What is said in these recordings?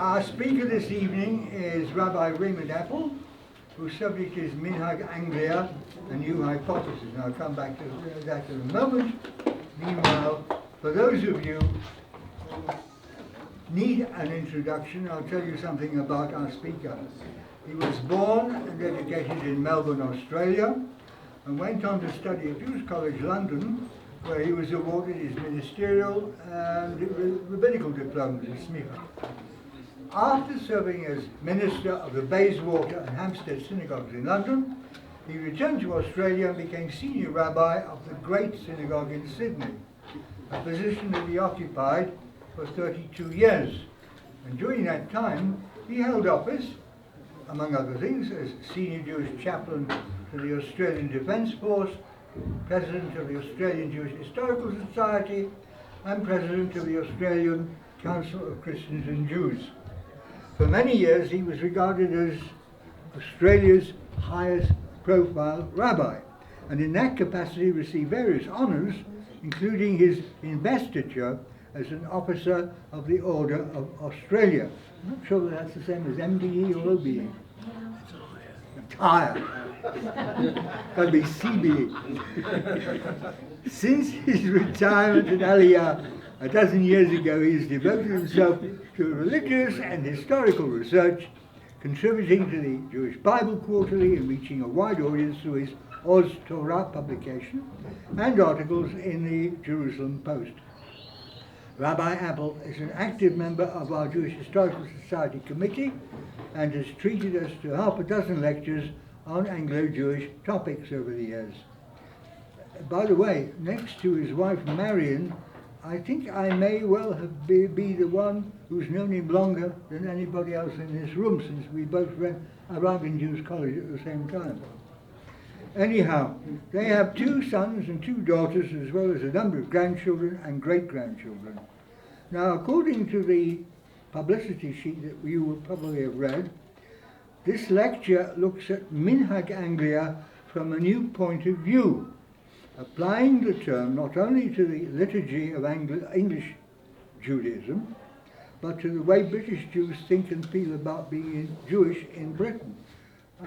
Our speaker this evening is Rabbi Raymond, whose subject is Minhag, Anglia, a new hypothesis. And I'll come back to that in a moment. Meanwhile, for those of you who need an introduction, I'll tell you something about our speaker. He was born and educated in Melbourne, Australia, and went on to study at Jewish College London, where he was awarded his ministerial and rabbinical diplomas in Smicha. After serving as minister of the Bayswater and Hampstead synagogues in London, he returned to Australia and became senior rabbi of the Great Synagogue in Sydney, a position that he occupied for 32 years. And during that time, he held office, among other things, as senior Jewish chaplain to the Australian Defence Force, president of the Australian Jewish Historical Society, and president of the Australian Council of Christians and Jews. For many years, he was regarded as Australia's highest profile rabbi, and in that capacity received various honours, including his investiture as an officer of the Order of Australia. I'm not sure that that's the same as MBE or OBE. It's higher. Got to be CBE. Since his retirement at Anglia a dozen years ago, he has devoted himself to religious and historical research, contributing to the Jewish Bible Quarterly and reaching a wide audience through his Oz Torah publication and articles in the Jerusalem Post. Rabbi Apple is an active member of our Jewish Historical Society committee and has treated us to half a dozen lectures on Anglo-Jewish topics over the years. By the way, next to his wife Marion, I think I may well have be the one who's known him longer than anybody else in this room, since we both arrived in Jewish College at the same time. Anyhow, they have 2 sons and 2 daughters, as well as a number of grandchildren and great-grandchildren. Now, according to the publicity sheet that you will probably have read, this lecture looks at Minhag Anglia from a new point of view, applying the term not only to the liturgy of English Judaism, but to the way British Jews think and feel about being Jewish in Britain.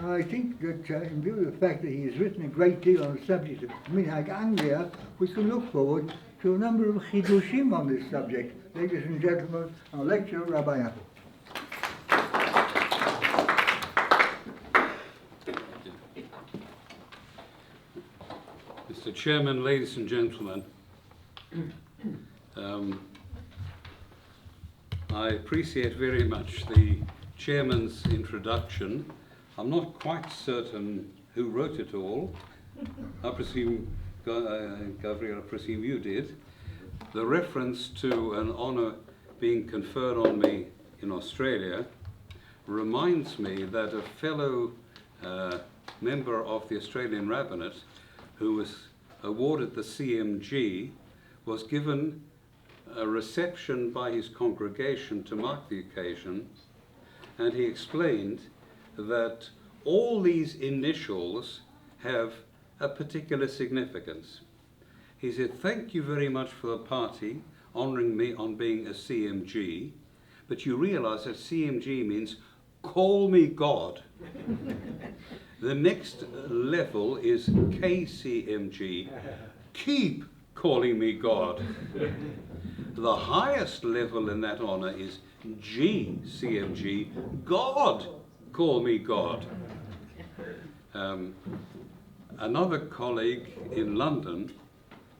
I think that in view of the fact that he has written a great deal on the subject of Minhag Anglia, we can look forward to a number of chidushim on this subject. Ladies and gentlemen, our lecturer, Rabbi Apple. Mr. Chairman, ladies and gentlemen, I appreciate very much the Chairman's introduction. I'm not quite certain who wrote it all. I presume, Gabriel, I presume you did. The reference to an honour being conferred on me in Australia reminds me that a fellow member of the Australian Rabbinate who was awarded the CMG was given a reception by his congregation to mark the occasion, and he explained that all these initials have a particular significance. He said, "Thank you very much for the party honouring me on being a CMG, but you realise that CMG means call me God." The next level is KCMG, keep calling me God. The highest level in that honour is GCMG, God, call me God. Another colleague in London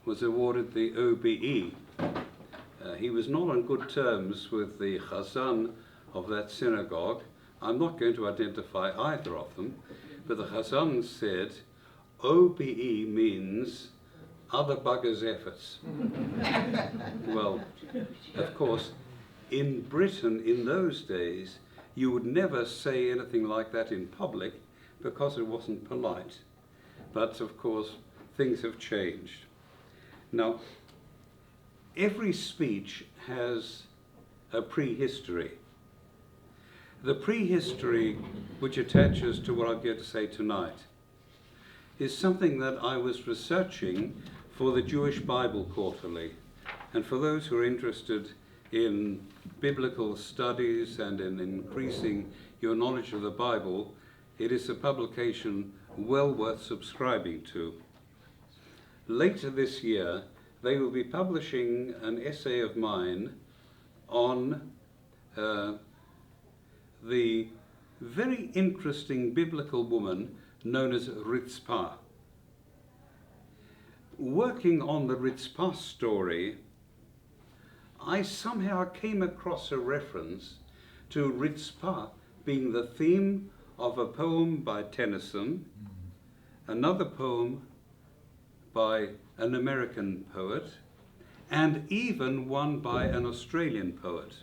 was awarded the OBE. He was not on good terms with the Chazan of that synagogue. I'm not going to identify either of them, but the Chazan said OBE means other buggers' efforts. Well, of course, in Britain in those days, you would never say anything like that in public because it wasn't polite. But of course, things have changed. Now, every speech has a prehistory. The prehistory which attaches to what I'm going to say tonight is something that I was researching for the Jewish Bible Quarterly. And for those who are interested in biblical studies and in increasing your knowledge of the Bible, it is a publication well worth subscribing to. Later this year, they will be publishing an essay of mine on the very interesting biblical woman known as Ritzpah. Working on the Ritzpah story, I somehow came across a reference to Ritzpah being the theme of a poem by Tennyson, another poem by an American poet, and even one by an Australian poet.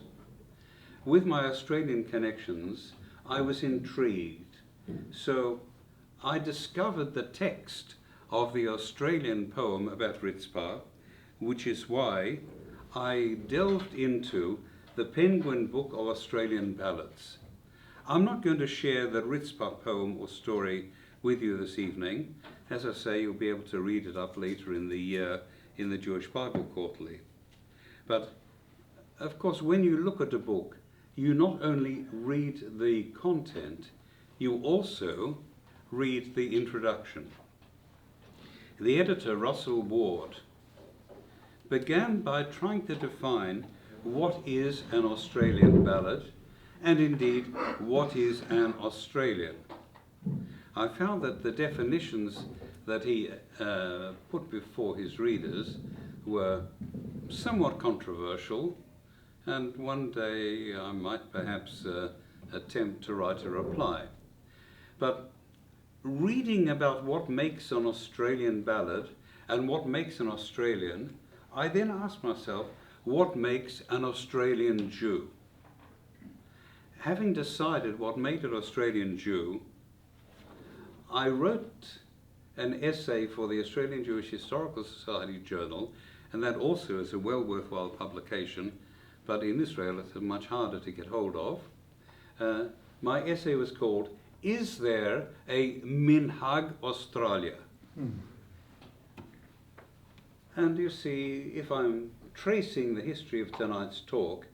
With my Australian connections, I was intrigued. So I discovered the text of the Australian poem about Ritzpah, which is why I delved into the Penguin Book of Australian Ballads. I'm not going to share the Ritzpah poem or story with you this evening. As I say, you'll be able to read it up later in the year in the Jewish Bible Quarterly. But of course, when you look at a book, you not only read the content, you also read the introduction. The editor, Russell Ward, began by trying to define what is an Australian ballad, and indeed, what is an Australian. I found that the definitions that he put before his readers were somewhat controversial, and one day I might perhaps attempt to write a reply. But reading about what makes an Australian ballad and what makes an Australian, I then asked myself, what makes an Australian Jew? Having decided what made an Australian Jew, I wrote an essay for the Australian Jewish Historical Society Journal, and that also is a well worthwhile publication, but in Israel it's much harder to get hold of. My essay was called, Is There a Minhag Australia? And you see, if I'm tracing the history of tonight's talk,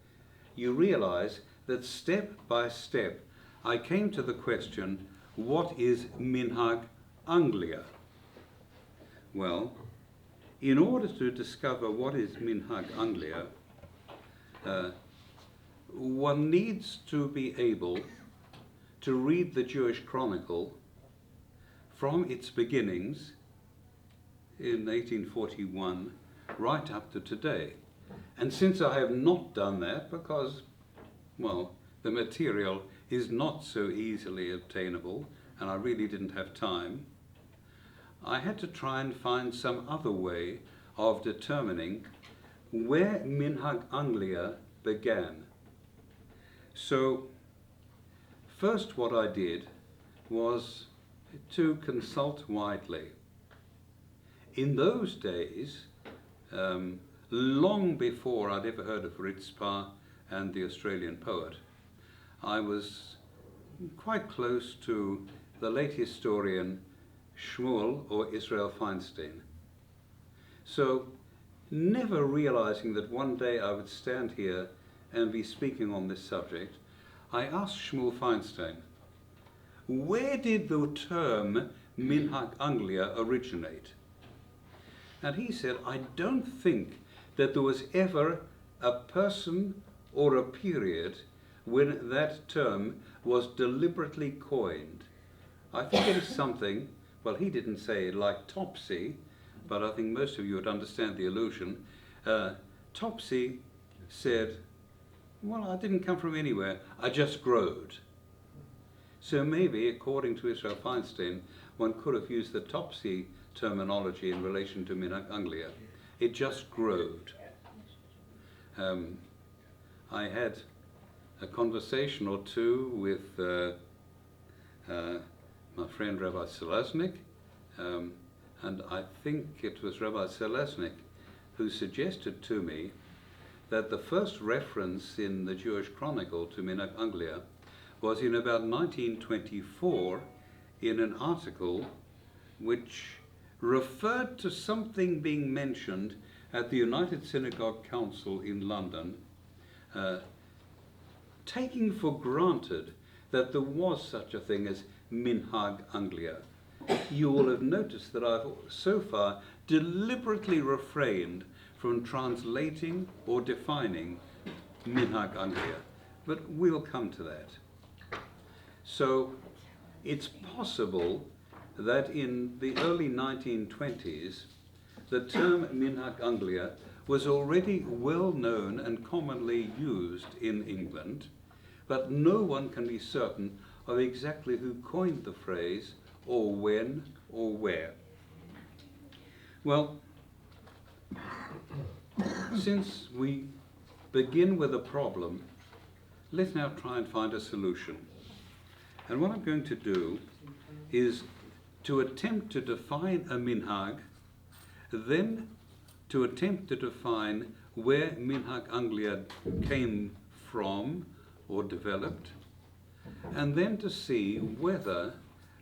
you realize that step by step I came to the question, what is Minhag Anglia? Well, in order to discover what is Minhag Anglia, one needs to be able to read the Jewish Chronicle from its beginnings in 1841 right up to today. And since I have not done that because, well, the material is not so easily obtainable and I really didn't have time, I had to try and find some other way of determining where Minhag Anglia began. So first what I did was to consult widely. In those days, long before I'd ever heard of Ritzpah and the Australian poet, I was quite close to the late historian Shmuel or Israel Feinstein. So, never realizing that one day I would stand here and be speaking on this subject, I asked Shmuel Feinstein, where did the term Minhag Anglia originate? And he said, I don't think that there was ever a person or a period when that term was deliberately coined. I think it is something, well, he didn't say like Topsy, but I think most of you would understand the allusion. Topsy said, well, I didn't come from anywhere, I just growed. So maybe, according to Israel Feinstein, one could have used the Topsy terminology in relation to Minhag Anglia. It just growed. I had a conversation or two with my friend Rabbi Selesnik, and I think it was Rabbi Selesnik who suggested to me that the first reference in the Jewish Chronicle to Minhag Anglia was in about 1924 in an article which referred to something being mentioned at the United Synagogue Council in London taking for granted that there was such a thing as Minhag Anglia. You will have noticed that I've so far deliberately refrained from translating or defining Minhag Anglia, but we'll come to that. So it's possible that in the early 1920s, the term Minhag Anglia was already well known and commonly used in England, but no one can be certain of exactly who coined the phrase, or when, or where. Well, since we begin with a problem, let's now try and find a solution. And what I'm going to do is to attempt to define a minhag, then to attempt to define where Minhag Anglia came from or developed, and then to see whether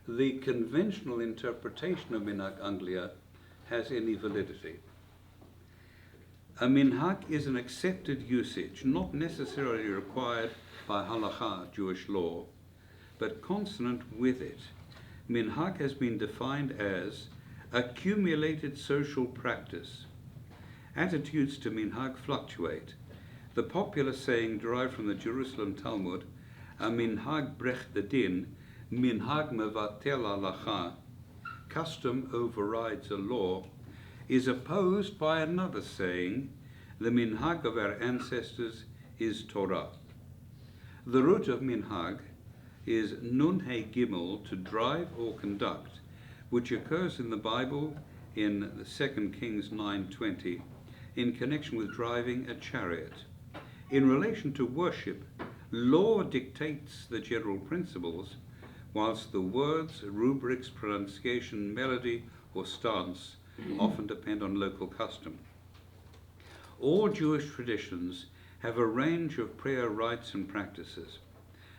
the conventional interpretation of Minhag Anglia has any validity. A minhag is an accepted usage, not necessarily required by halakha, Jewish law, but consonant with it. Minhag has been defined as accumulated social practice. Attitudes to minhag fluctuate. The popular saying derived from the Jerusalem Talmud, a minhag brech the din, minhag mevatel halacha, custom overrides a law, is opposed by another saying, the minhag of our ancestors is Torah. The root of minhag is nun he gimel, to drive or conduct, which occurs in the Bible in 2 Kings 9:20 in connection with driving a chariot. In relation to worship, law dictates the general principles, whilst the words, rubrics, pronunciation, melody, or stance often depend on local custom. All Jewish traditions have a range of prayer rites and practices.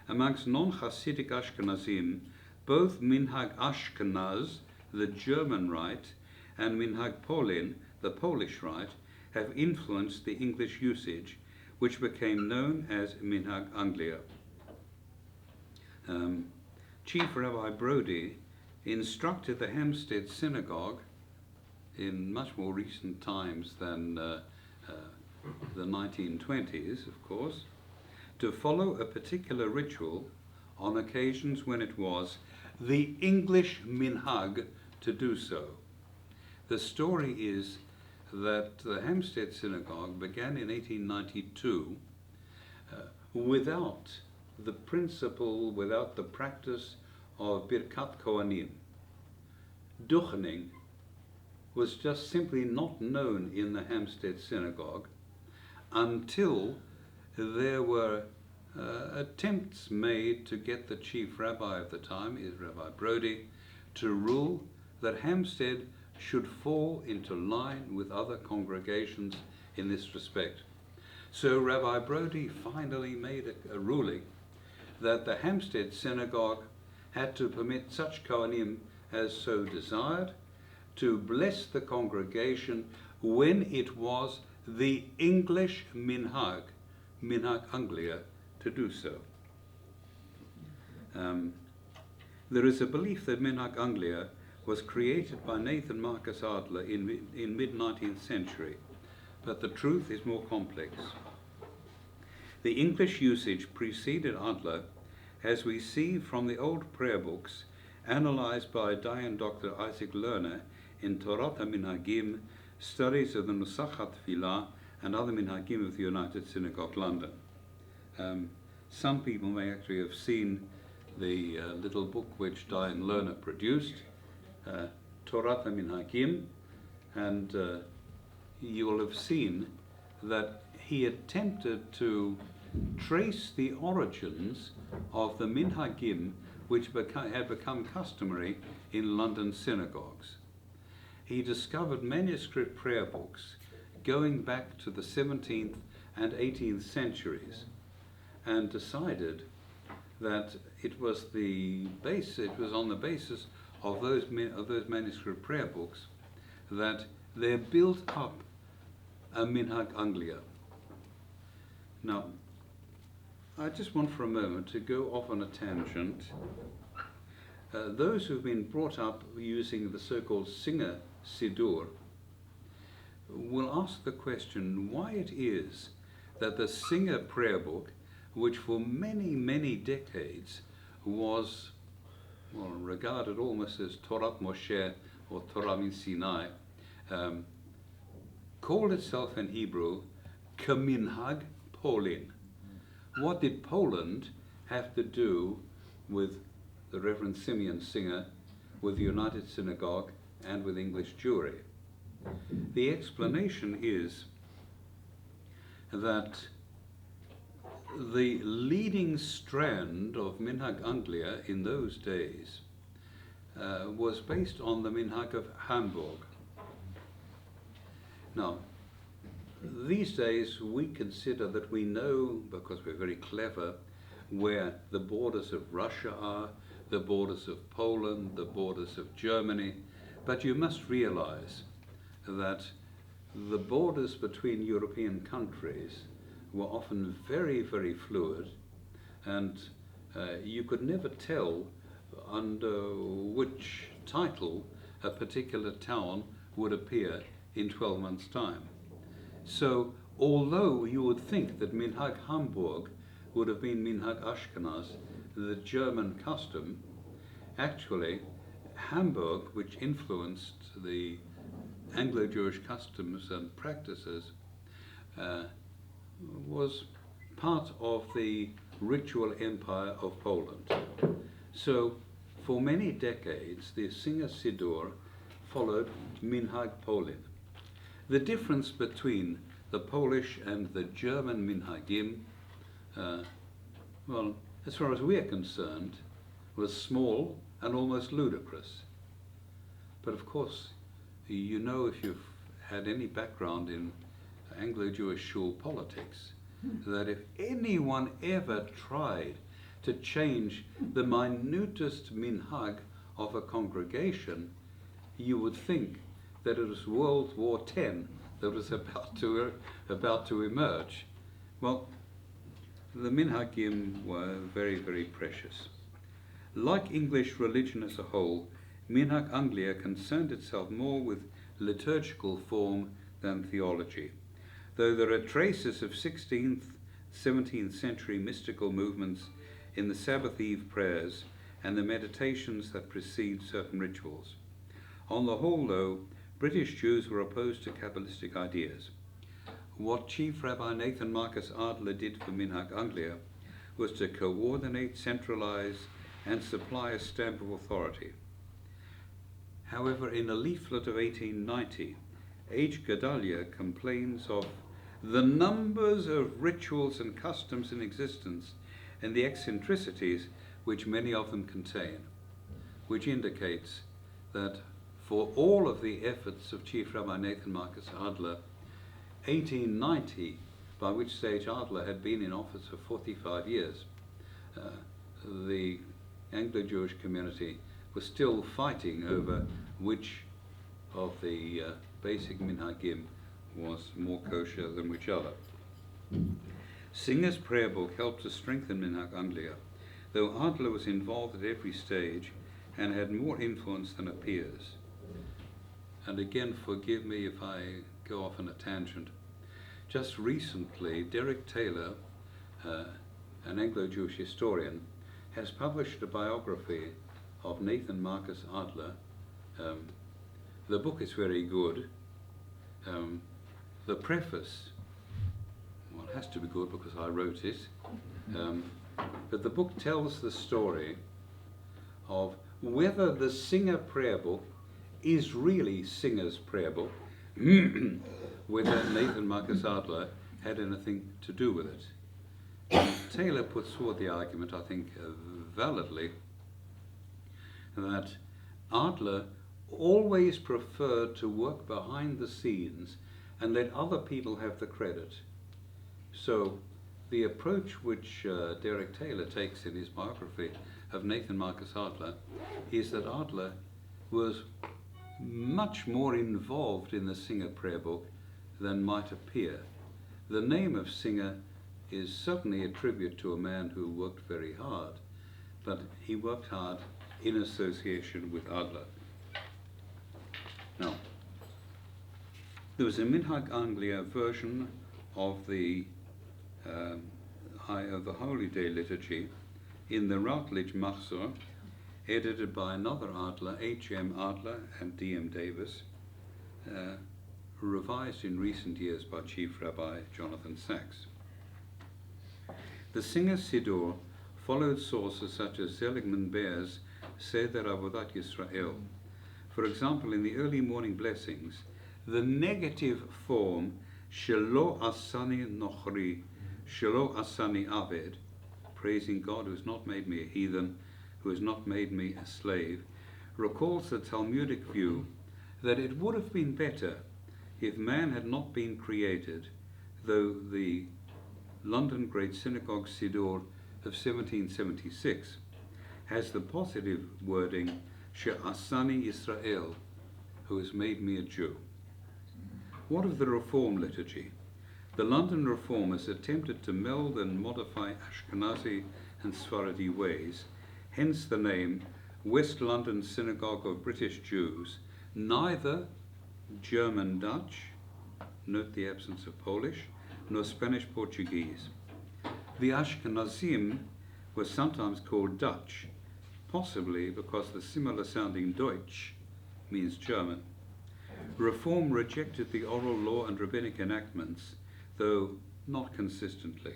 Amongst non-Hasidic Ashkenazim, both Minhag Ashkenaz, the German rite, and Minhag Polin, the Polish rite, have influenced the English usage, which became known as Minhag Anglia. Chief Rabbi Brody instructed the Hampstead Synagogue in much more recent times than the 1920s, of course, to follow a particular ritual on occasions when it was the English minhag to do so. The story is that the Hampstead Synagogue began in 1892 without the principle, without the practice of Birkat Kohanim. Duchening was just simply not known in the Hampstead Synagogue until there were attempts made to get the chief rabbi of the time, Rabbi Brody, to rule that Hampstead should fall into line with other congregations in this respect. So Rabbi Brody finally made a ruling that the Hampstead Synagogue had to permit such Kohanim as so desired to bless the congregation when it was the English minhag, Minhag Anglia, to do so. There is a belief that Minhag Anglia was created by Nathan Marcus Adler in mid-19th century, but the truth is more complex. The English usage preceded Adler, as we see from the old prayer books analyzed by Dayan Dr. Isaac Lerner in Torat HaMinhagim, Studies of the Nusachat Tefillah and Other Minhagim of the United Synagogue, London. Some people may actually have seen the little book which Dayan Lerner produced, Torat HaMinhagim, and you will have seen that he attempted to trace the origins of the minhagim which had become customary in London synagogues. He discovered manuscript prayer books going back to the 17th and 18th centuries and decided that it was on the basis of those manuscript prayer books that they built up a Minhag Anglia. Now, I just want for a moment to go off on a tangent. Those who've been brought up using the so-called Singer Siddur will ask the question why it is that the Singer prayer book, which for many, many decades was regarded almost as Torah Moshe or Torah min Sinai, called itself in Hebrew Minhag Polin. What did Poland have to do with the Reverend Simeon Singer, with the United Synagogue, and with English Jewry? The explanation is that the leading strand of Minhag Anglia in those days was based on the Minhag of Hamburg. Now, these days we consider that we know, because we're very clever, where the borders of Russia are, the borders of Poland, the borders of Germany, but you must realize that the borders between European countries were often very, very fluid, and you could never tell under which title a particular town would appear in 12 months' time. So, although you would think that Minhag Hamburg would have been Minhag Ashkenaz, the German custom, actually Hamburg, which influenced the Anglo-Jewish customs and practices, was part of the ritual empire of Poland. So, for many decades, the Singer Siddur followed Minhag Polin. The difference between the Polish and the German Minhagim, as far as we are concerned, was small and almost ludicrous. But of course, you know, if you've had any background in Anglo-Jewish shul politics, that if anyone ever tried to change the minutest minhag of a congregation, you would think that it was World War X that was about to emerge. Well, the minhagim were very, very precious. Like English religion as a whole, Minhag Anglia concerned itself more with liturgical form than theology, though there are traces of 16th, 17th century mystical movements in the Sabbath Eve prayers and the meditations that precede certain rituals. On the whole, though, British Jews were opposed to Kabbalistic ideas. What Chief Rabbi Nathan Marcus Adler did for Minhag Anglia was to coordinate, centralize, and supply a stamp of authority. However, in a leaflet of 1890, H. Gedalia complains of the numbers of rituals and customs in existence and the eccentricities which many of them contain, which indicates that for all of the efforts of Chief Rabbi Nathan Marcus Adler, 1890, by which stage Adler had been in office for 45 years, the Anglo-Jewish community was still fighting over which of the basic minhagim was more kosher than which other. Singer's prayer book helped to strengthen Minhag Anglia, though Adler was involved at every stage and had more influence than appears. And again, forgive me if I go off on a tangent. Just recently, Derek Taylor, an Anglo-Jewish historian, has published a biography of Nathan Marcus Adler. The book is very good. The preface, well, it has to be good because I wrote it, but the book tells the story of whether the Singer prayer book is really Singer's prayer book, whether Nathan Marcus Adler had anything to do with it. Taylor puts forward the argument, I think validly, that Adler always preferred to work behind the scenes and let other people have the credit. So the approach which Derek Taylor takes in his biography of Nathan Marcus Adler is that Adler was much more involved in the Singer prayer book than might appear. The name of Singer is certainly a tribute to a man who worked very hard, but he worked hard in association with Adler. Now, there was a Minhag Anglia version of the Holy Day liturgy in the Routledge Machzor, edited by another Adler, H.M. Adler and D.M. Davis, revised in recent years by Chief Rabbi Jonathan Sachs. The Singer Siddur followed sources such as Seligman Bear's Seder Avodat Yisrael. For example, in the early morning blessings, the negative form Shelo Asani Nochri, Shelo Asani Aved, praising God who has not made me a heathen, who has not made me a slave, recalls the Talmudic view that it would have been better if man had not been created, though the London Great Synagogue Siddur of 1776 has the positive wording She'asani Yisrael, who has made me a Jew. What of the Reform liturgy? The London Reformers attempted to meld and modify Ashkenazi and Sephardi ways, hence the name West London Synagogue of British Jews, neither German-Dutch, note the absence of Polish, nor Spanish-Portuguese. The Ashkenazim were sometimes called Dutch, possibly because the similar sounding Deutsch means German. Reform rejected the oral law and rabbinic enactments, though not consistently.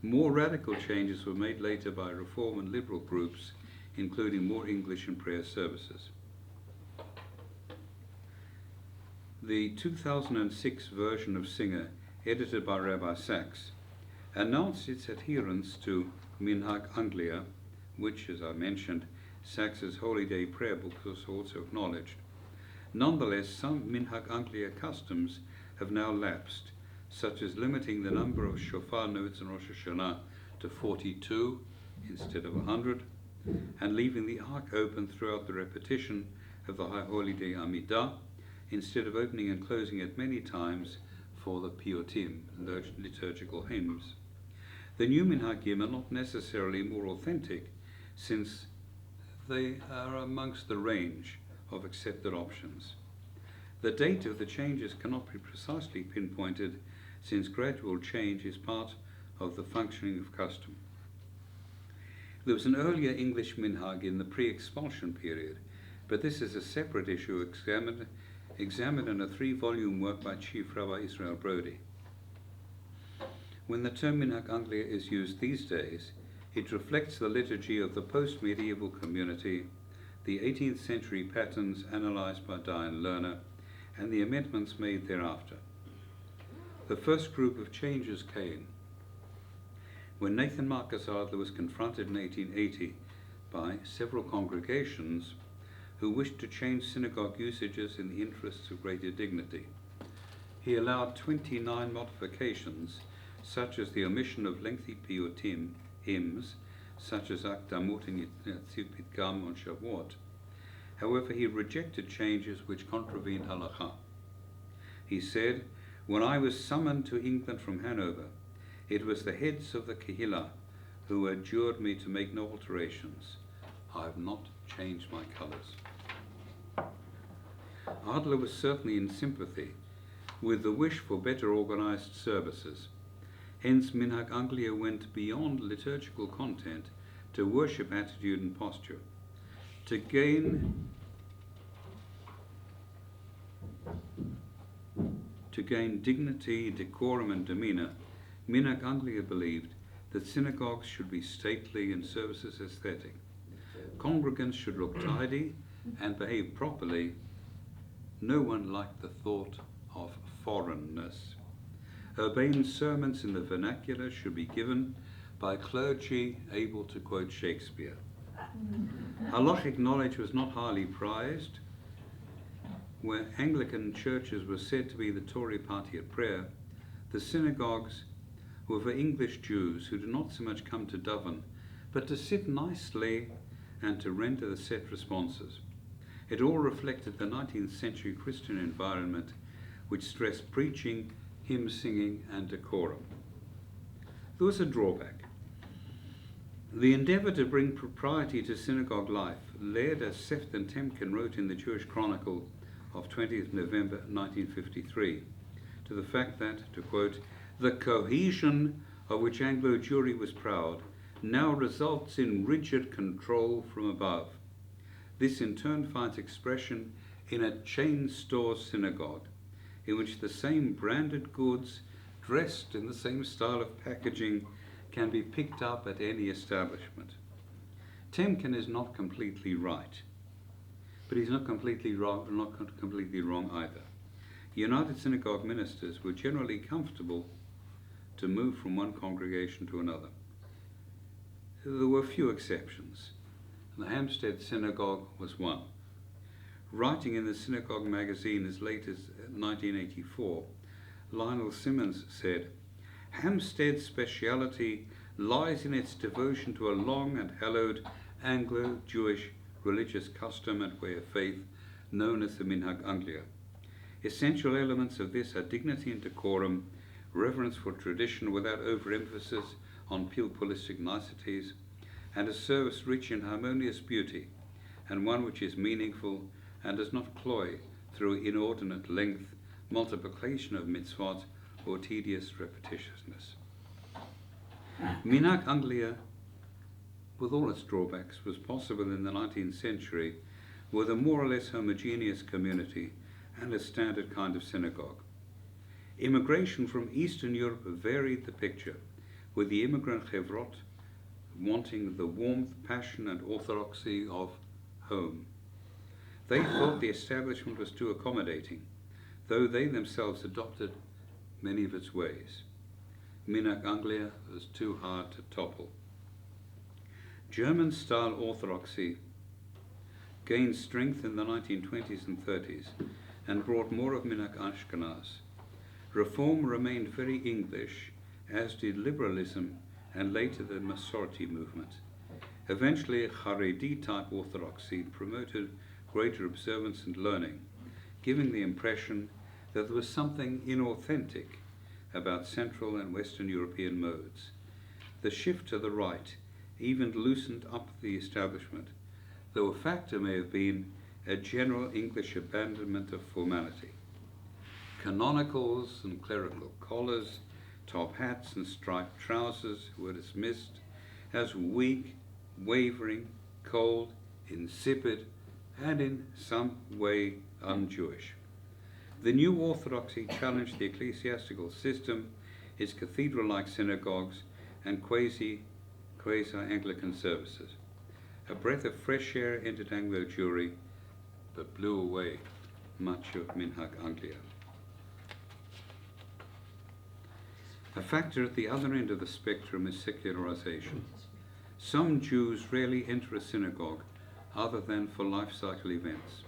More radical changes were made later by Reform and Liberal groups, including more English and prayer services. The 2006 version of Singer, edited by Rabbi Sachs, announced its adherence to Minhag Anglia, which, as I mentioned, Sachs's Holy Day prayer book was also acknowledged. Nonetheless, some Minhag Anglia customs have now lapsed, such as limiting the number of shofar notes in Rosh Hashanah to 42 instead of 100, and leaving the ark open throughout the repetition of the High Holy Day Amidah, instead of opening and closing it many times for the Piyutim, liturgical hymns. The new Minhagim are not necessarily more authentic, since they are amongst the range of accepted options. The date of the changes cannot be precisely pinpointed, since gradual change is part of the functioning of custom. There was an earlier English Minhag in the pre-expulsion period, but this is a separate issue examined in a 3-volume work by Chief Rabbi Israel Brody. When the term Minhag Anglia is used these days, it reflects the liturgy of the post-medieval community, the 18th century patterns analysed by Diane Lerner, and the amendments made thereafter. The first group of changes came when Nathan Marcus Adler was confronted in 1880 by several congregations who wished to change synagogue usages in the interests of greater dignity. He allowed 29 modifications, such as the omission of lengthy piyutim hymns, such as Akdamut and Yitziv Pitgam on Shavuot. However, he rejected changes which contravened halakha. He said, "When I was summoned to England from Hanover, it was the heads of the Kehillah who adjured me to make no alterations. I have not changed my colours." Adler was certainly in sympathy with the wish for better organised services. Hence, Minhag Anglia went beyond liturgical content to worship attitude and posture. To gain dignity, decorum and demeanour, Minhag Anglia believed that synagogues should be stately and services aesthetic. Congregants should look tidy and behave properly. No one liked the thought of foreignness. Urbane sermons in the vernacular should be given by clergy able to quote Shakespeare. Halachic knowledge was not highly prized. Where Anglican churches were said to be the Tory party at prayer, the synagogues were for English Jews who did not so much come to daven, but to sit nicely and to render the set responses. It all reflected the 19th century Christian environment, which stressed preaching, hymn singing and decorum. There was a drawback. The endeavour to bring propriety to synagogue life led, as Sefton Temkin wrote in the Jewish Chronicle of 20th November 1953, to the fact that, to quote, the cohesion of which Anglo Jewry was proud now results in rigid control from above. This in turn finds expression in a chain store synagogue, in which the same branded goods, dressed in the same style of packaging, can be picked up at any establishment. Temkin is not completely right, but he's not completely wrong either. United Synagogue ministers were generally comfortable to move from one congregation to another. There were few exceptions. The Hampstead Synagogue was one. Writing in the Synagogue magazine as late as 1984, Lionel Simmons said, Hampstead's speciality lies in its devotion to a long and hallowed Anglo-Jewish religious custom and way of faith known as the Minhag Anglia. Essential elements of this are dignity and decorum, reverence for tradition without overemphasis on pupillistic niceties, and a service rich in harmonious beauty, and one which is meaningful and does not cloy through inordinate length, multiplication of mitzvot, or tedious repetitiousness. Minhag Anglia, with all its drawbacks, was possible in the 19th century with a more or less homogeneous community and a standard kind of synagogue. Immigration from Eastern Europe varied the picture, with the immigrant chevrot wanting the warmth, passion and orthodoxy of home. They thought the establishment was too accommodating, though they themselves adopted many of its ways. Minhag Anglia was too hard to topple. German-style orthodoxy gained strength in the 1920s and 30s and brought more of Minhag Ashkenaz. Reform remained very English, as did liberalism and later the Masorti movement. Eventually, Haredi-type orthodoxy promoted greater observance and learning, giving the impression that there was something inauthentic about Central and Western European modes. The shift to the right even loosened up the establishment, though a factor may have been a general English abandonment of formality. Canonicals and clerical collars, top hats and striped trousers were dismissed as weak, wavering, cold, insipid, and in some way un-Jewish. The new orthodoxy challenged the ecclesiastical system, its cathedral-like synagogues, and quasi-Anglican services. A breath of fresh air entered Anglo Jewry, but blew away much of Minhag Anglia. A factor at the other end of the spectrum is secularization. Some Jews rarely enter a synagogue other than for life cycle events.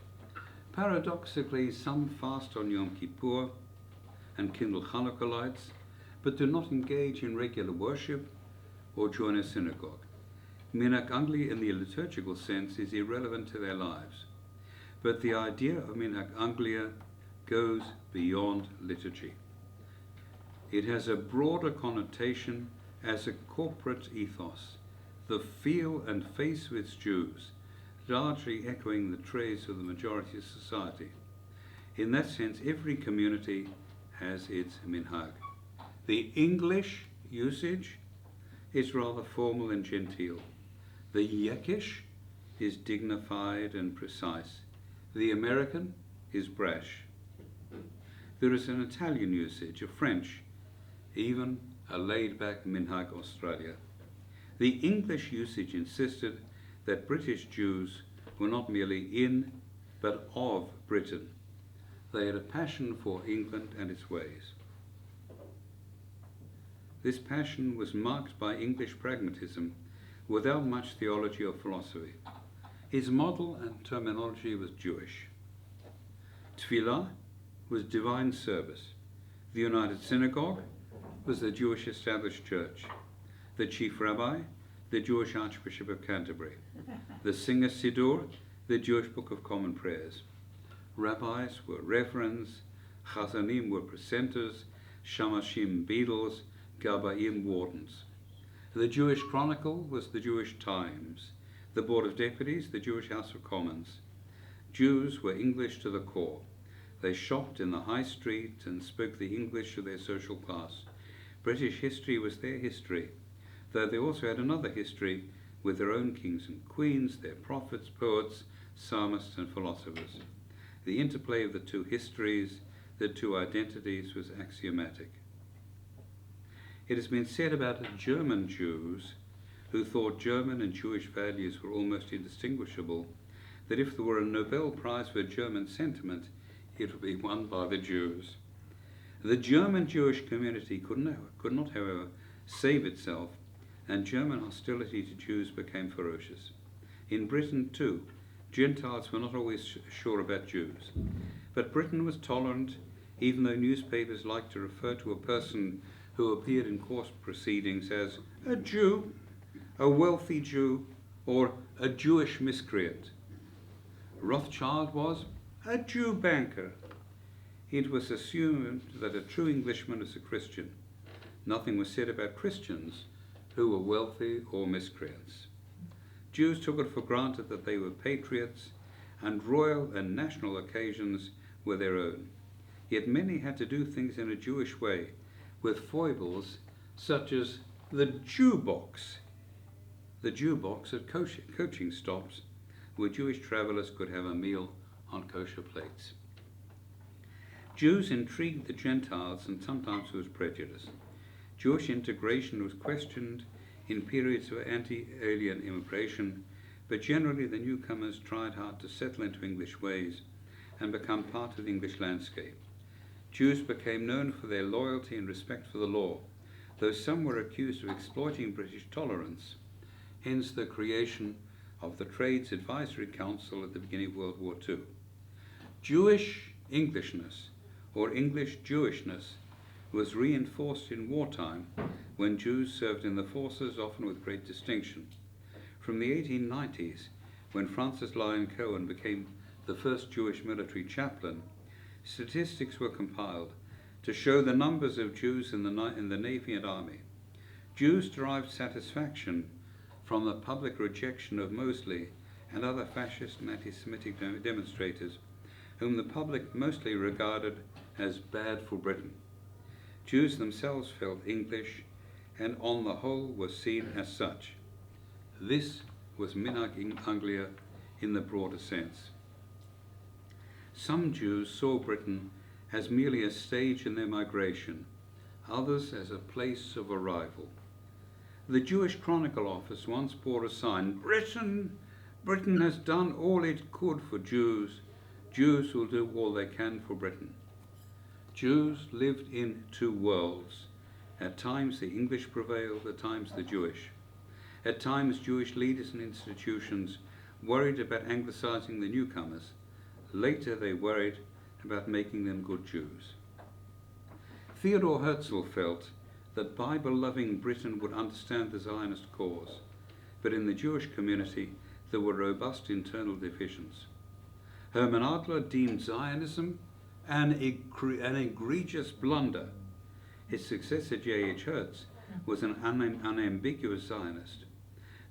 Paradoxically, some fast on Yom Kippur and kindle Hanukkah lights, but do not engage in regular worship or join a synagogue. Minhag Anglia in the liturgical sense is irrelevant to their lives, but the idea of Minhag Anglia goes beyond liturgy. It has a broader connotation as a corporate ethos, the feel and face of its Jews, largely echoing the traits of the majority of society. In that sense, every community has its minhag. The English usage is rather formal and genteel. The Yiddish is dignified and precise. The American is brash. There is an Italian usage, a French, even a laid-back Minhag Australia. The English usage insisted that British Jews were not merely in, but of Britain. They had a passion for England and its ways. This passion was marked by English pragmatism without much theology or philosophy. His model and terminology was Jewish. Tefillah was divine service. The United Synagogue was the Jewish established church. The chief rabbi, the Jewish Archbishop of Canterbury. The Singer Siddur, the Jewish Book of Common Prayers. Rabbis were reverends, chazanim were presenters, shamashim beadles, Gabaim wardens. The Jewish Chronicle was the Jewish Times. The Board of Deputies, the Jewish House of Commons. Jews were English to the core. They shopped in the high street and spoke the English of their social class. British history was their history, though they also had another history with their own kings and queens, their prophets, poets, psalmists and philosophers. The interplay of the two histories, the two identities, was axiomatic. It has been said about German Jews, who thought German and Jewish values were almost indistinguishable, that if there were a Nobel Prize for German sentiment, it would be won by the Jews. The German Jewish community could not, however, save itself, and German hostility to Jews became ferocious. In Britain, too, Gentiles were not always sure about Jews. But Britain was tolerant, even though newspapers liked to refer to a person who appeared in court proceedings as a Jew, a wealthy Jew, or a Jewish miscreant. Rothschild was a Jew banker. It was assumed that a true Englishman was a Christian. Nothing was said about Christians who were wealthy or miscreants. Jews took it for granted that they were patriots, and royal and national occasions were their own. Yet many had to do things in a Jewish way, with foibles such as the Jew box. The Jew box at coaching stops, where Jewish travellers could have a meal on kosher plates. Jews intrigued the Gentiles, and sometimes there was prejudice. Jewish integration was questioned in periods of anti-alien immigration, but generally the newcomers tried hard to settle into English ways and become part of the English landscape. Jews became known for their loyalty and respect for the law, though some were accused of exploiting British tolerance, hence the creation of the Trades Advisory Council at the beginning of World War II. Jewish Englishness, or English Jewishness, was reinforced in wartime when Jews served in the forces, often with great distinction. From the 1890s, when Francis Lyon Cohen became the first Jewish military chaplain, statistics were compiled to show the numbers of Jews in the Navy and Army. Jews derived satisfaction from the public rejection of Mosley and other fascist and anti-Semitic demonstrators, whom the public mostly regarded as bad for Britain. Jews themselves felt English and on the whole were seen as such. This was Minhag in Anglia in the broader sense. Some Jews saw Britain as merely a stage in their migration, others as a place of arrival. The Jewish Chronicle office once bore a sign, Britain has done all it could for Jews. Jews will do all they can for Britain. Jews lived in two worlds. At times the English prevailed, at times the Jewish. At times Jewish leaders and institutions worried about anglicizing the newcomers. Later they worried about making them good Jews. Theodor Herzl felt that Bible-loving Britain would understand the Zionist cause, but in the Jewish community there were robust internal divisions. Hermann Adler deemed Zionism an egregious blunder. His successor, J.H. Hertz, was an unambiguous Zionist.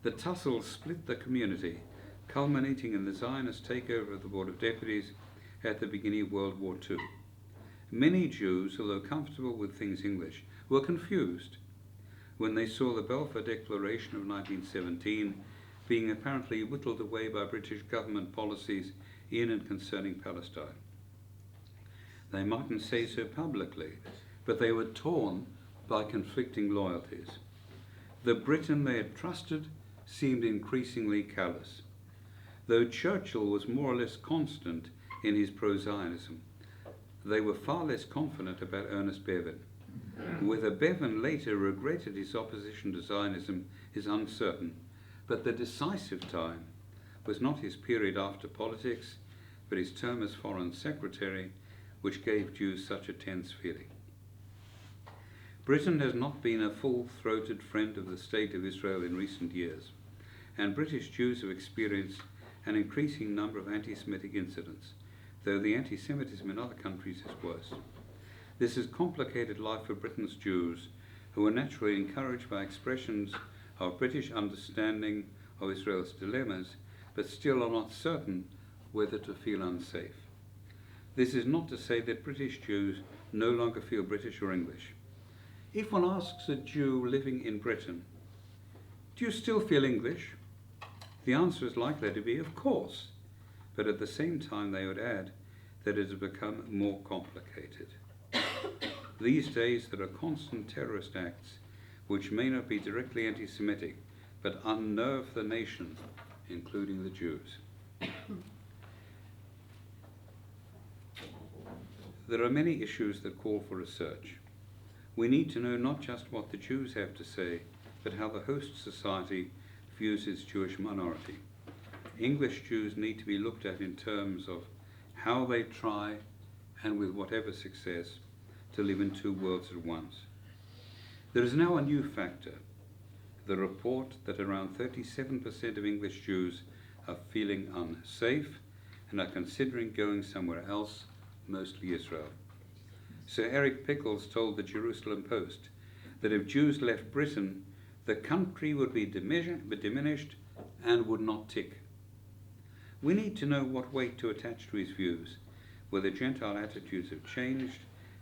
The tussle split the community, culminating in the Zionist takeover of the Board of Deputies at the beginning of World War II. Many Jews, although comfortable with things English, were confused when they saw the Balfour Declaration of 1917 being apparently whittled away by British government policies in and concerning Palestine. They mightn't say so publicly, but they were torn by conflicting loyalties. The Britain they had trusted seemed increasingly callous. Though Churchill was more or less constant in his pro-Zionism, they were far less confident about Ernest Bevin. Whether Bevin later regretted his opposition to Zionism is uncertain, but the decisive time was not his period after politics, but his term as Foreign Secretary, which gave Jews such a tense feeling. Britain has not been a full-throated friend of the State of Israel in recent years, and British Jews have experienced an increasing number of anti-Semitic incidents, though the anti-Semitism in other countries is worse. This has complicated life for Britain's Jews, who are naturally encouraged by expressions of British understanding of Israel's dilemmas, but still are not certain whether to feel unsafe. This is not to say that British Jews no longer feel British or English. If one asks a Jew living in Britain, do you still feel English? The answer is likely to be, of course, but at the same time they would add that it has become more complicated. These days there are constant terrorist acts which may not be directly anti-Semitic, but unnerve the nation, including the Jews. There are many issues that call for research. We need to know not just what the Jews have to say, but how the host society views its Jewish minority. English Jews need to be looked at in terms of how they try, and with whatever success, to live in two worlds at once. There is now a new factor, the report that around 37% of English Jews are feeling unsafe and are considering going somewhere else, mostly Israel. Sir Eric Pickles told the Jerusalem Post that if Jews left Britain, the country would be diminished and would not tick. We need to know what weight to attach to his views, whether Gentile attitudes have changed,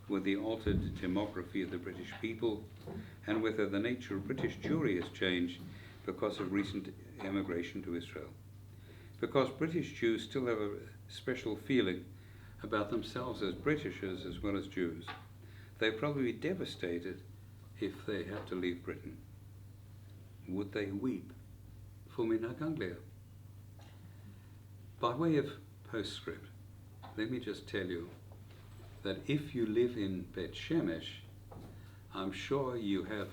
with the altered demography of the British people, and whether the nature of British Jewry has changed because of recent emigration to Israel. Because British Jews still have a special feeling about themselves as Britishers as well as Jews, they'd probably be devastated if they had to leave Britain. Would they weep for Minhag Anglia? By way of postscript, let me just tell you that if you live in Bet Shemesh, I'm sure you have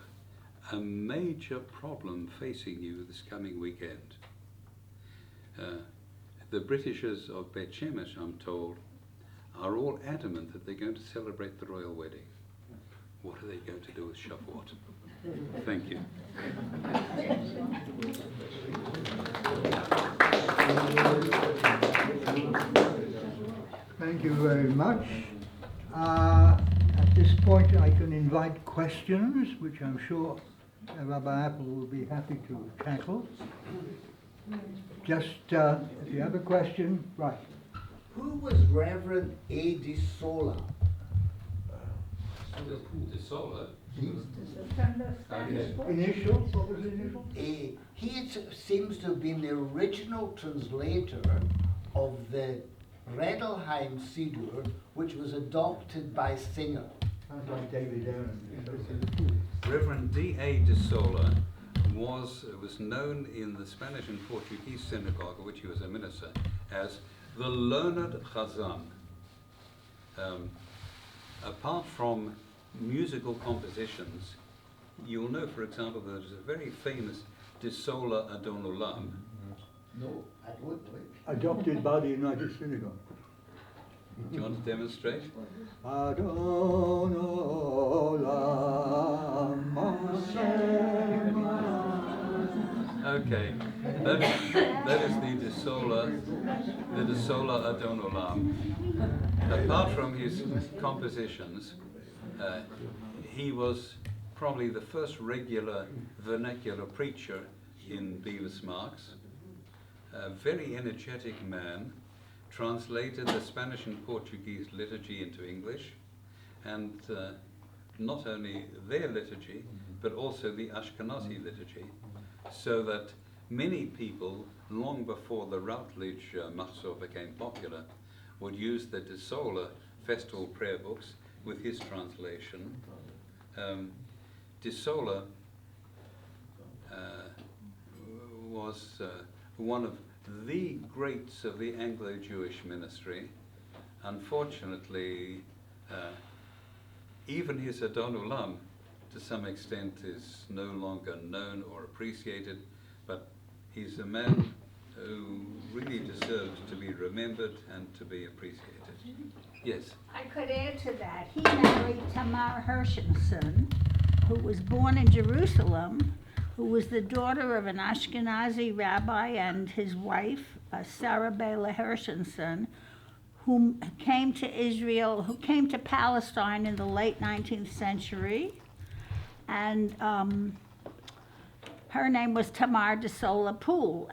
a major problem facing you this coming weekend. The Britishers of Bet Shemesh, I'm told, are all adamant that they're going to celebrate the royal wedding. What are they going to do with Shavuot? Thank you. Thank you very much. At this point I can invite questions, which I'm sure Rabbi Apple will be happy to tackle. Just if you have a question, right. Who was Reverend A. De Sola? De Sola? Initials? What was the initial? He seems to have been the original translator of the Redelheim Siddur, which was adopted by Singer. Sounds like David Aaron. Reverend D.A. de Sola was known in the Spanish and Portuguese synagogue, of which he was a minister, as the learned Chazan. Apart from musical compositions, you'll know, for example, that there's a very famous De Sola Adon Olam. No, I would. Adopted by the United Synagogue. Do you want to demonstrate? Adon Olam Hashem. Okay, that is the De Sola Adon Olam. Apart from his compositions, he was probably the first regular vernacular preacher in Beavis Marks. A very energetic man, translated the Spanish and Portuguese liturgy into English, and not only their liturgy, but also the Ashkenazi liturgy, so that many people, long before the Routledge Mahzor became popular, would use the De Sola festival prayer books with his translation. De Sola was one of the greats of the Anglo-Jewish ministry. Unfortunately, even his Adon Olam, to some extent, is no longer known or appreciated, but he's a man who really deserves to be remembered and to be appreciated. Yes? I could add to that. He married Tamar Hershenson, who was born in Jerusalem, who was the daughter of an Ashkenazi rabbi and his wife, Sarah Bela Hershenson, who came to Israel, who came to Palestine in the late 19th century. and her name was Tamar de Sola Pool.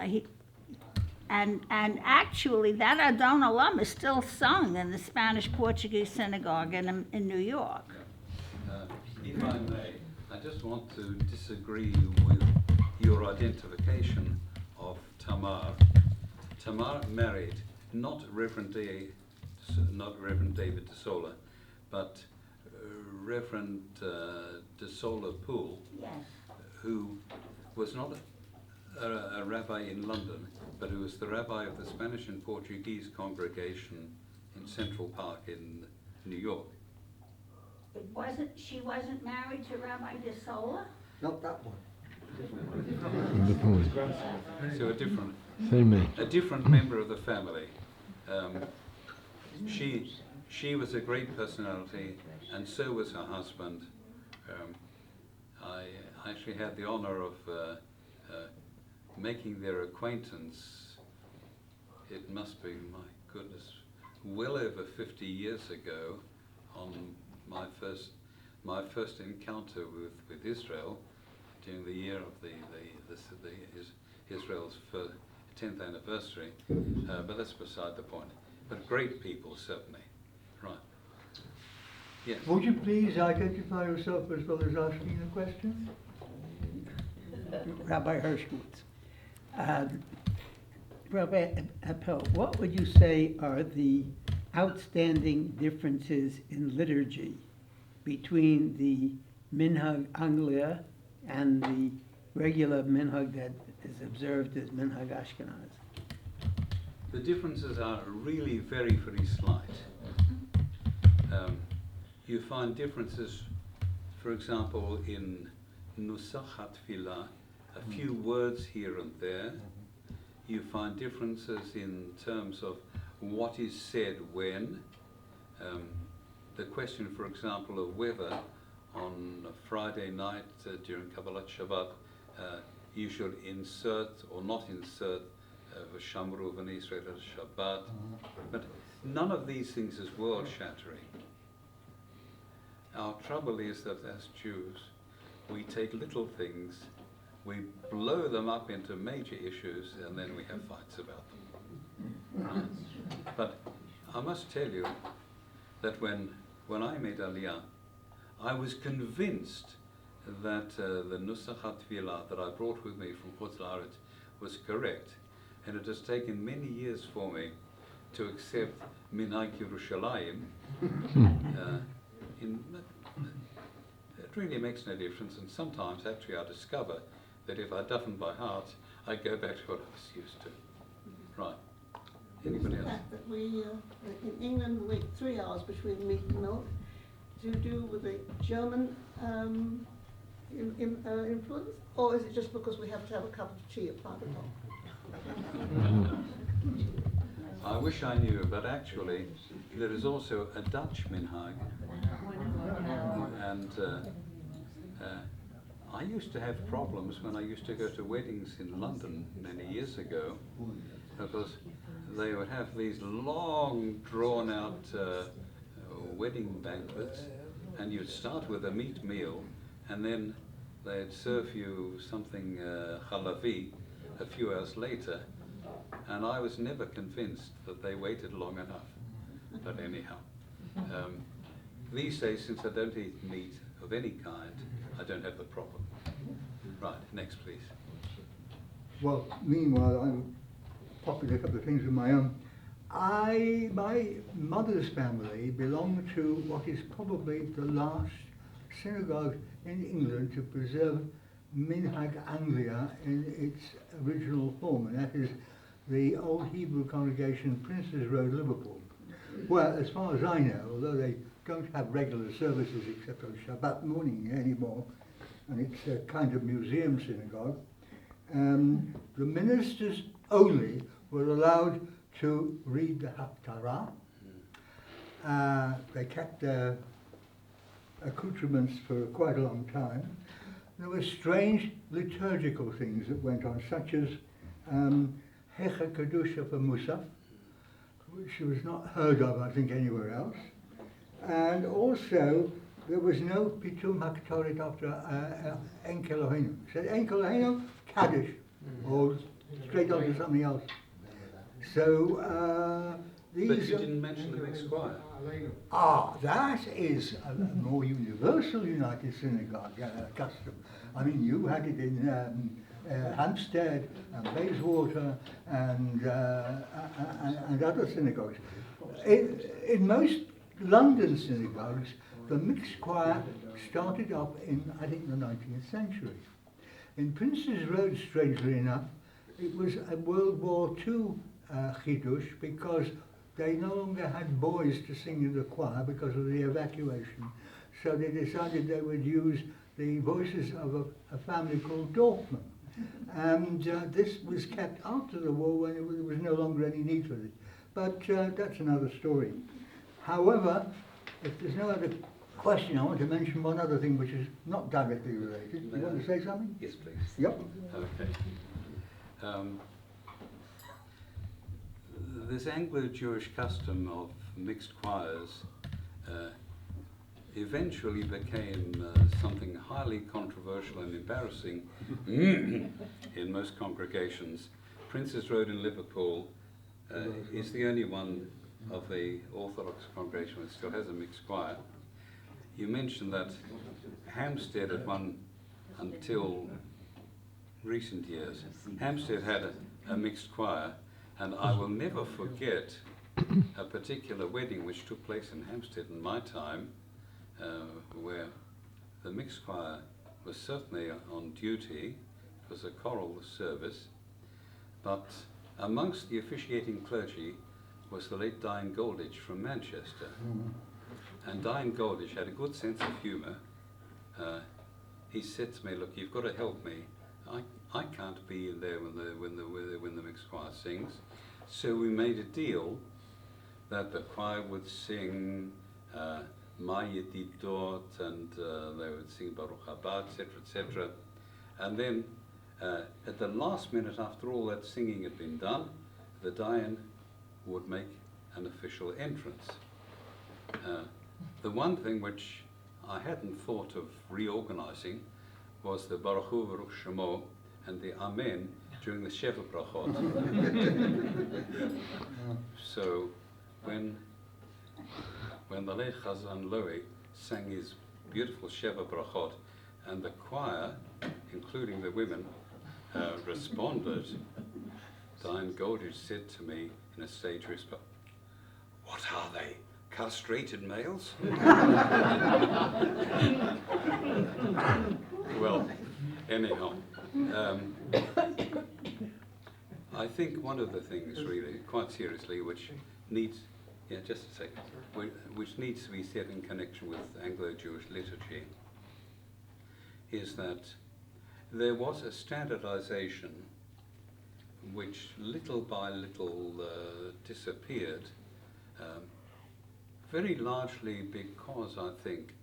And actually, that Adon Olam is still sung in the Spanish-Portuguese synagogue in New York. If I may, I just want to disagree with your identification of Tamar. Tamar married not Reverend David de Sola, but Reverend de Sola Pool, Yes. who was not a rabbi in London, but who was the rabbi of the Spanish and Portuguese congregation in Central Park in New York. She wasn't married to Rabbi de Sola? Not that one. So Same age. a different member of the family. She was a great personality, and so was her husband. I actually had the honor of making their acquaintance. It must be, my goodness, well over 50 years ago, on my first encounter with Israel during the year of Israel's 10th anniversary. But that's beside the point. But great people, certainly. Right. Yes. Would you please identify yourself as well as asking the question? Rabbi Hershkowitz. Rabbi Appel, what would you say are the outstanding differences in liturgy between the Minhag Anglia and the regular Minhag that is observed as Minhag Ashkenaz? The differences are really very, very slight. You find differences, for example, in Nusach HaTfilah, a few words here and there. You find differences in terms of what is said when. The question, for example, of whether on a Friday night during Kabbalat Shabbat you should insert or not insert V'shamru v'nei Yisrael Shabbat. But none of these things is world-shattering. Our trouble is that as Jews, we take little things, we blow them up into major issues, and then we have fights about them. But I must tell you that when I made Aliyah, I was convinced that the Nusach HaTfilah that I brought with me from Chutz La'aretz was correct, and it has taken many years for me to accept Minhag Yerushalayim. It really makes no difference, and sometimes actually I discover that if I deafen by heart, I go back to what I was used to. Right. Anybody else? That we, in England, we wait 3 hours between meat and milk. Do you do with the German influence, or is it just because we have to have a cup of tea at 5 o'clock? I wish I knew, but actually there is also a Dutch minhag, and I used to have problems when I used to go to weddings in London many years ago, because they would have these long drawn-out wedding banquets, and you'd start with a meat meal, and then they'd serve you something halavi a few hours later, and I was never convinced that they waited long enough. But anyhow, these days, since I don't eat meat of any kind, I don't have the problem. Right, next please. Well, meanwhile, I'm popping a couple of things of my own. My mother's family belonged to what is probably the last synagogue in England to preserve Minhag Anglia in its original form, and that is the Old Hebrew Congregation, Princes Road, Liverpool. Well, as far as I know, although they don't have regular services except on Shabbat morning anymore, and it's a kind of museum synagogue, the ministers only were allowed to read the Haftarah. They kept their accoutrements for quite a long time. There were strange liturgical things that went on, such as Hecha Kedusha for Musaf, which was not heard of, I think, anywhere else. And also there was no Pitum HaKtoret after En Kelohenu. It said En Kelohenu, Kaddish, or straight on to something else. So these. But you didn't mention the mixed choir. That is a more universal United Synagogue custom. I mean, you had it in Hampstead and Bayswater and other synagogues. In most London synagogues, the mixed choir started up in, I think, the 19th century. In Prince's Road, strangely enough, it was a World War II chidush because they no longer had boys to sing in the choir because of the evacuation. So they decided they would use the voices of a family called Dorfman. And this was kept after the war when there was no longer any need for it. But that's another story. However, if there's no other question, I want to mention one other thing which is not directly related. You want to say something? Yes, please. Yep. Okay. This Anglo-Jewish custom of mixed choirs eventually became something highly controversial and embarrassing in most congregations. Prince's Road in Liverpool is the only one of the Orthodox congregation that still has a mixed choir. You mentioned that Hampstead had one until recent years. Hampstead had a mixed choir, and I will never forget a particular wedding which took place in Hampstead in my time, where the mixed choir was certainly on duty. It was a choral service, but amongst the officiating clergy was the late Diane Golditch from Manchester. And Diane Golditch had a good sense of humour. He said to me, "Look, you've got to help me. I can't be in there when the mixed choir sings." So we made a deal that the choir would sing Ma Yedidot, and they would sing Baruch Haba, etc., etc. And then at the last minute, after all that singing had been done, the Dayan would make an official entrance. The one thing which I hadn't thought of reorganizing was the Baruch Hu Baruch Shemo and the Amen during the Sheva Brachot. So when the late Chazan Lowy sang his beautiful Sheva Brachot, and the choir, including the women, responded, Diane Golditch said to me in a stage whisper, "What are they, castrated males?" Well, anyhow, I think one of the things really, quite seriously, which needs, just a second, which needs to be said in connection with Anglo-Jewish liturgy, is that there was a standardization which little by little disappeared, very largely because I think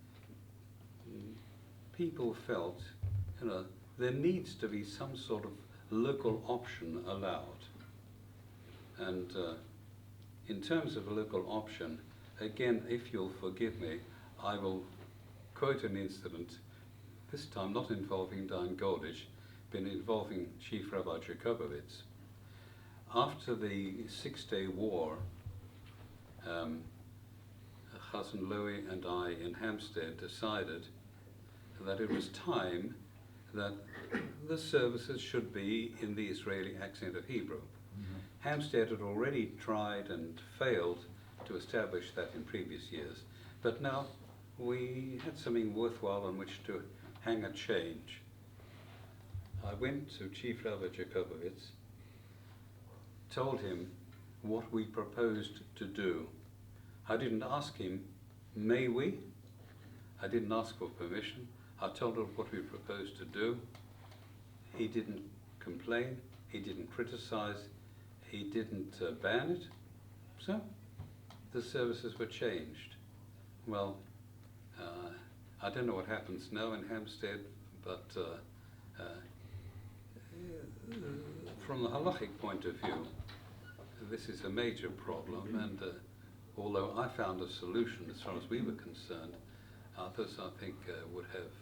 people felt, there needs to be some sort of local option allowed. And in terms of a local option, again, if you'll forgive me, I will quote an incident, this time not involving Diane Golditch, but involving Chief Rabbi Jacobowitz. After the Six-Day War, Chazan Lowy and I in Hampstead decided that it was time that the services should be in the Israeli accent of Hebrew. Hampstead had already tried and failed to establish that in previous years, but now we had something worthwhile on which to hang a change. I went to Chief Rabbi Jacobowitz, told him what we proposed to do. I didn't ask him, may we? I didn't ask for permission. I told him what we proposed to do. He didn't complain, he didn't criticize, he didn't ban it. So the services were changed. Well, I don't know what happens now in Hampstead, but from the halachic point of view, this is a major problem, and although I found a solution as far as we were concerned, Others, I think, would have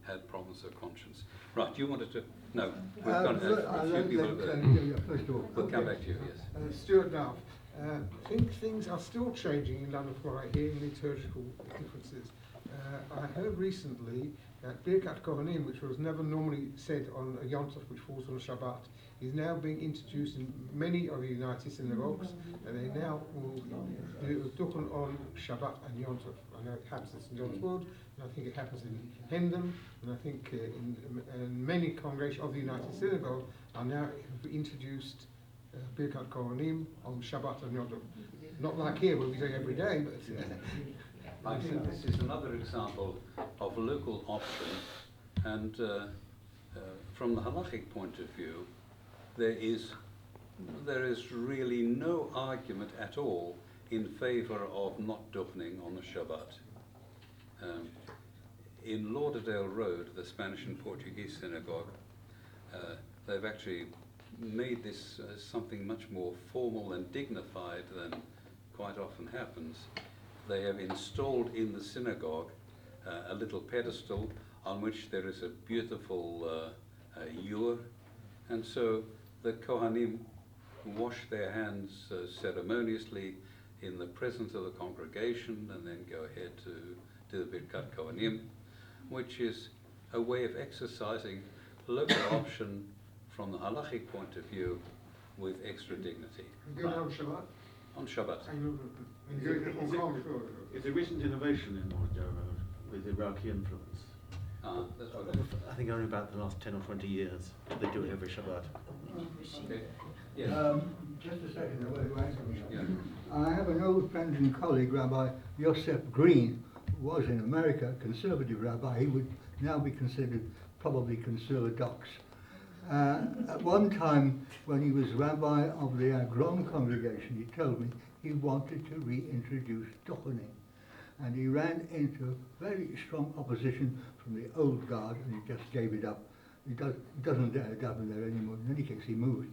had problems of conscience. Right, you wanted to... No, we've got a few people... First of all. We'll come back to you, yes. Stuart Dove. I think things are still changing in London from what I hear in liturgical differences. I heard recently that Birkat Kohanim, which was never normally said on a Yom Tov which falls on Shabbat, is now being introduced in many of the United synagogues, and they now will do Duchen on Shabbat and Yom Tov. I know it happens in St. John's Wood, and I think it happens in Hendon, and I think in many congregations of the United Synagogue are now introduced Birkat Kohanim on Shabbat and Yom Tov. Not like here where we say every day, but... I think this is another example of local option, and from the halachic point of view, there is really no argument at all in favour of not duchening on the Shabbat. In Lauderdale Road, the Spanish and Portuguese synagogue, they've actually made this something much more formal and dignified than quite often happens. They have installed in the synagogue a little pedestal on which there is a beautiful ewer, and so the Kohanim wash their hands ceremoniously in the presence of the congregation and then go ahead to do the Birkat Kohanim, which is a way of exercising local option from the halachic point of view with extra dignity. Good on Shabbat. On Shabbat. It's a recent innovation in Moldova with Iraqi influence. That's what I think only about the last 10 or 20 years they do it every Shabbat. okay. Yeah. Just a second, I want to answer me. Yeah. I have an old friend and colleague, Rabbi Yosef Green, who was in America, conservative rabbi. He would now be considered probably conservadox. At one time, when he was rabbi of the Agron congregation, he told me he wanted to reintroduce duchening. And he ran into very strong opposition from the old guard, and he just gave it up. He doesn't daven there anymore. In any case, he moved.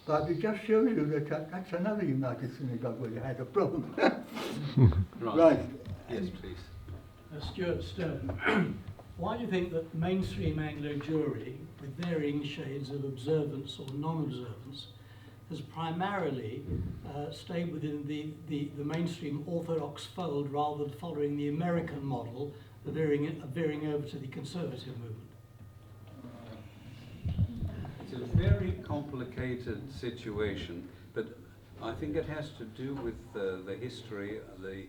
But it just shows you that that's another United Synagogue where you had a problem. Right. Yes, please. Stuart Stone, why do you think that mainstream Anglo Jewry, with varying shades of observance or non-observance, has primarily stayed within the mainstream Orthodox fold rather than following the American model of veering over to the conservative movement? It's a very complicated situation, but I think it has to do with the history, the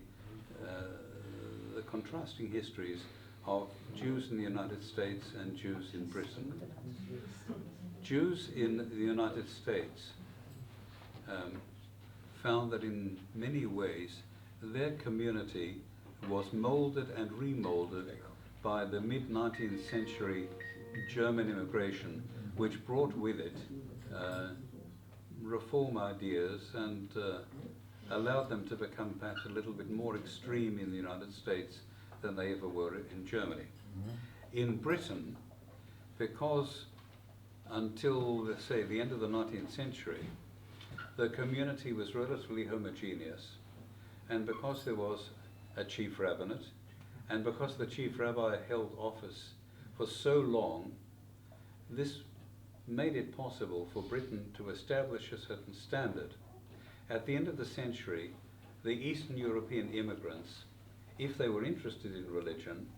contrasting histories of Jews in the United States and Jews in Britain. Jews in the United States found that in many ways their community was molded and remolded by the mid-19th century German immigration, which brought with it reform ideas and allowed them to become perhaps a little bit more extreme in the United States than they ever were in Germany. In Britain, because until, let's say, the end of the 19th century, the community was relatively homogeneous, and because there was a chief rabbinate, and because the chief rabbi held office for so long, this made it possible for Britain to establish a certain standard. At the end of the century, the Eastern European immigrants, if they were interested in religion,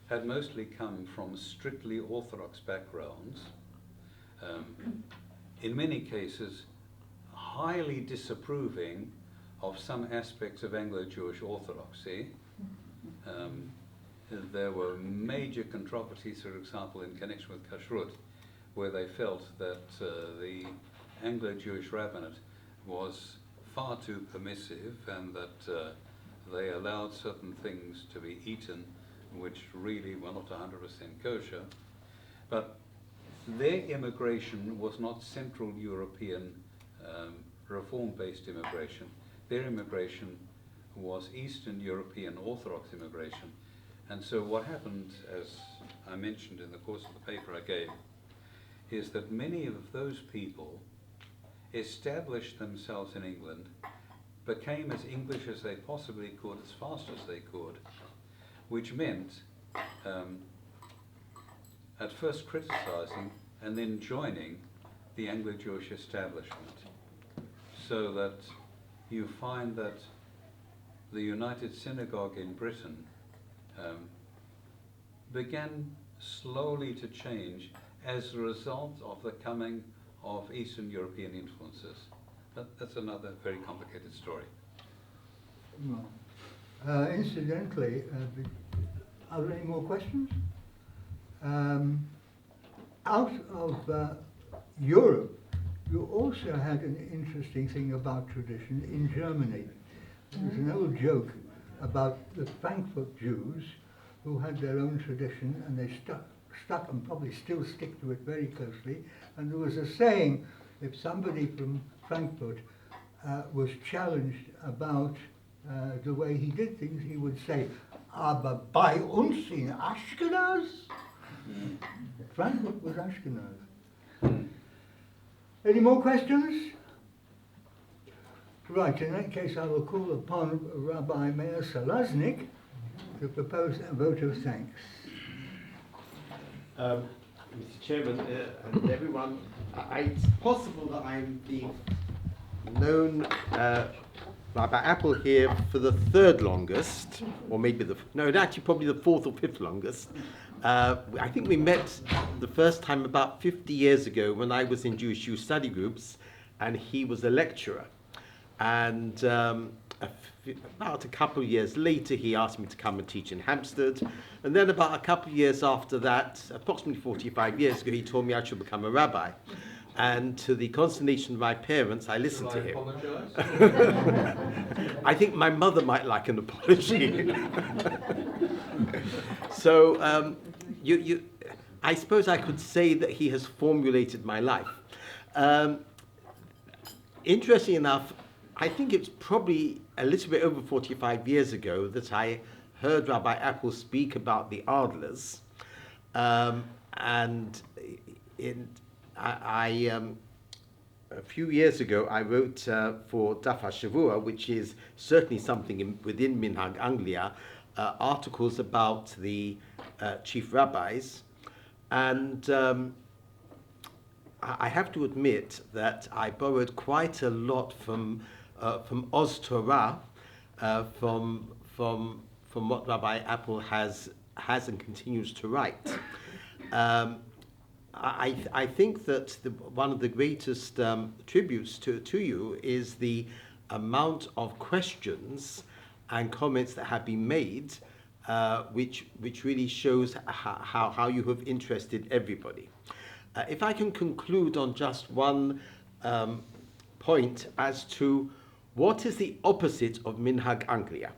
had mostly come from strictly Orthodox backgrounds, in many cases highly disapproving of some aspects of Anglo-Jewish orthodoxy. There were major controversies, for example, in connection with kashrut, where they felt that the Anglo-Jewish rabbinate was far too permissive and that they allowed certain things to be eaten which really were not 100% kosher. But their immigration was not Central European reform-based immigration. Their immigration was Eastern European Orthodox immigration. And so what happened, as I mentioned in the course of the paper I gave, is that many of those people established themselves in England, became as English as they possibly could, as fast as they could, which meant at first criticizing and then joining the Anglo-Jewish establishment, so that you find that the United Synagogue in Britain began slowly to change as a result of the coming of Eastern European influences. That's another very complicated story. Well, incidentally, are there any more questions? Out of Europe, you also had an interesting thing about tradition in Germany. There's an old joke about the Frankfurt Jews who had their own tradition, and they stuck and probably still stick to it very closely. And there was a saying, if somebody from Frankfurt was challenged about the way he did things, he would say, "Aber bei uns in Ashkenaz." Frankfurt was Ashkenaz. Any more questions? Right, in that case I will call upon Rabbi Meir Salaznik to propose a vote of thanks. Mr. Chairman and everyone, it's possible that I'm the known Rabbi Apple here for the third longest, or maybe actually probably the fourth or fifth longest. I think we met the first time about 50 years ago when I was in Jewish youth study groups and he was a lecturer. And about a couple of years later, he asked me to come and teach in Hampstead. And then about a couple of years after that, approximately 45 years ago, he told me I should become a rabbi. And to the consternation of my parents, I listened to him. I think my mother might like an apology. So I suppose I could say that he has formulated my life. Interesting enough, I think it's probably a little bit over 45 years ago that I heard Rabbi Apple speak about the Adlers. A few years ago, I wrote for Daf HaShavua, which is certainly something within Minhag Anglia, articles about the chief rabbis. And I have to admit that I borrowed quite a lot from Oz Torah, from what Rabbi Apple has and continues to write. I think that one of the greatest tributes to you is the amount of questions and comments that have been made, which really shows how you have interested everybody. If I can conclude on just one point as to what is the opposite of Minhag Anglia.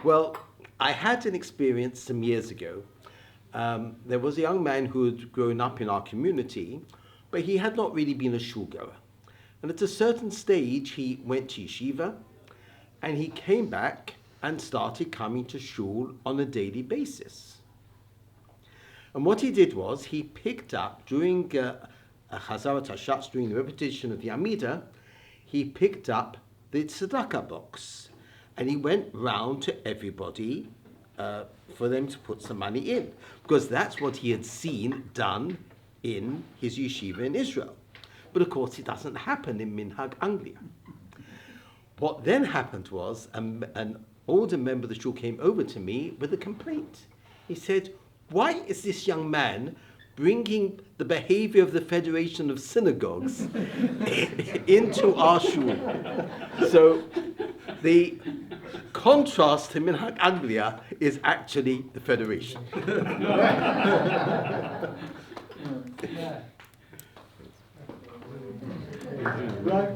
Well, I had an experience some years ago. There was a young man who had grown up in our community, but he had not really been a shul goer. And at a certain stage, he went to yeshiva, and he came back and started coming to shul on a daily basis. And what he did was, he picked up, during Chazarat HaShatz, during the repetition of the Amidah, he picked up the tzedakah box, and he went round to everybody for them to put some money in, because that's what he had seen done in his yeshiva in Israel. But of course, it doesn't happen in Minhag Anglia. What then happened was, an older member of the shul came over to me with a complaint. He said, "Why is this young man bringing the behavior of the Federation of Synagogues into our shul?" So the contrast to Minhag Anglia is actually the Federation. Right.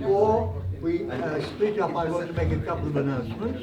Or we split up. I want to make a couple of announcements.